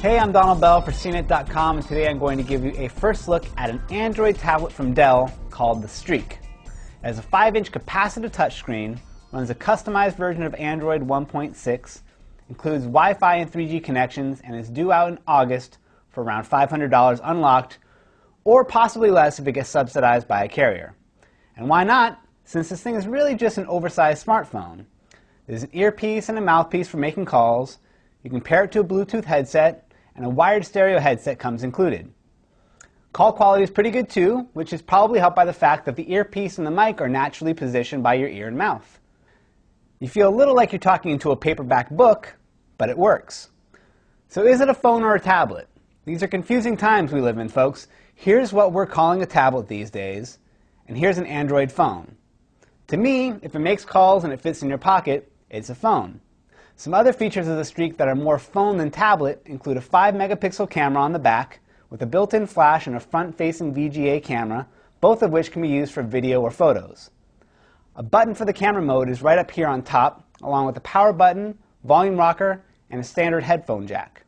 Hey, I'm Donald Bell for CNET.com, and today I'm going to give you a first look at an Android tablet from Dell called the Streak. It has a 5-inch capacitive touchscreen, runs a customized version of Android 1.6, includes Wi-Fi and 3G connections, and is due out in August for around $500 unlocked, or possibly less if it gets subsidized by a carrier. And why not, since this thing is really just an oversized smartphone. There's an earpiece and a mouthpiece for making calls. You can pair it to a Bluetooth headset, and a wired stereo headset comes included. Call quality is pretty good too, which is probably helped by the fact that the earpiece and the mic are naturally positioned by your ear and mouth. You feel a little like you're talking into a paperback book, but it works. So is it a phone or a tablet? These are confusing times we live in, folks. Here's what we're calling a tablet these days, and here's an Android phone. To me, if it makes calls and it fits in your pocket, it's a phone. Some other features of the Streak that are more phone than tablet include a 5-megapixel camera on the back with a built-in flash and a front-facing VGA camera, both of which can be used for video or photos. A button for the camera mode is right up here on top, along with a power button, volume rocker, and a standard headphone jack.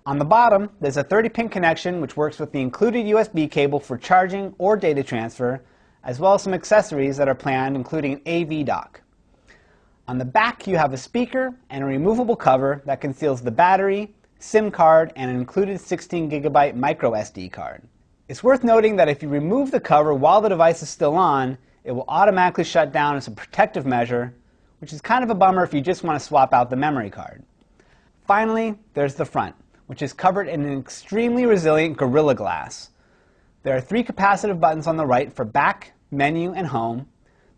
On the bottom, there's a 30-pin connection which works with the included USB cable for charging or data transfer, as well as some accessories that are planned, including an AV dock. On the back, you have a speaker and a removable cover that conceals the battery, SIM card, and an included 16GB micro SD card. It's worth noting that if you remove the cover while the device is still on, it will automatically shut down as a protective measure, which is kind of a bummer if you just want to swap out the memory card. Finally, there's the front, which is covered in an extremely resilient Gorilla Glass. There are 3 capacitive buttons on the right for back, menu, and home.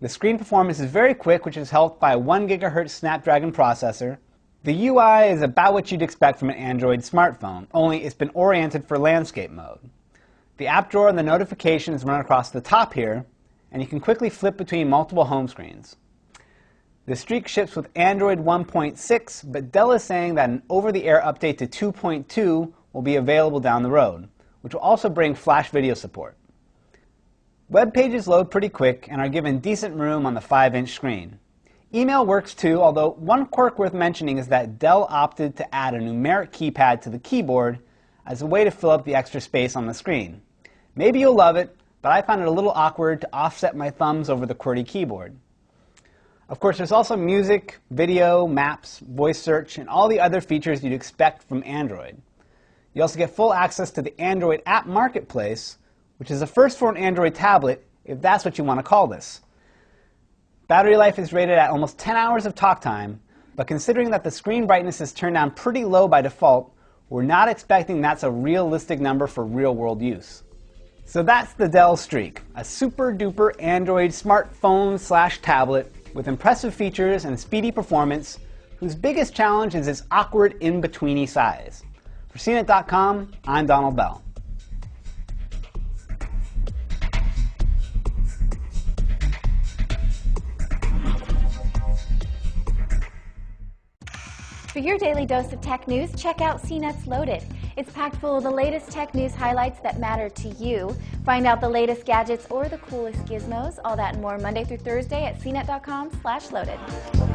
The screen performance is very quick, which is helped by a 1 GHz Snapdragon processor. The UI is about what you'd expect from an Android smartphone, only it's been oriented for landscape mode. The app drawer and the notifications run across the top here, and you can quickly flip between multiple home screens. The Streak ships with Android 1.6, but Dell is saying that an over-the-air update to 2.2 will be available down the road, which will also bring flash video support. Web pages load pretty quick and are given decent room on the 5-inch screen. Email works too, although one quirk worth mentioning is that Dell opted to add a numeric keypad to the keyboard as a way to fill up the extra space on the screen. Maybe you'll love it, but I found it a little awkward to offset my thumbs over the QWERTY keyboard. Of course, there's also music, video, maps, voice search, and all the other features you'd expect from Android. You also get full access to the Android App Marketplace, which is a first for an Android tablet, if that's what you want to call this. Battery life is rated at almost 10 hours of talk time, but considering that the screen brightness is turned down pretty low by default, we're not expecting that's a realistic number for real-world use. So that's the Dell Streak, a super-duper Android smartphone/tablet with impressive features and speedy performance, whose biggest challenge is its awkward in-betweeny size. For CNET.com, I'm Donald Bell. For your daily dose of tech news, check out CNET's Loaded. It's packed full of the latest tech news highlights that matter to you. Find out the latest gadgets or the coolest gizmos, all that and more Monday through Thursday at CNET.com/loaded.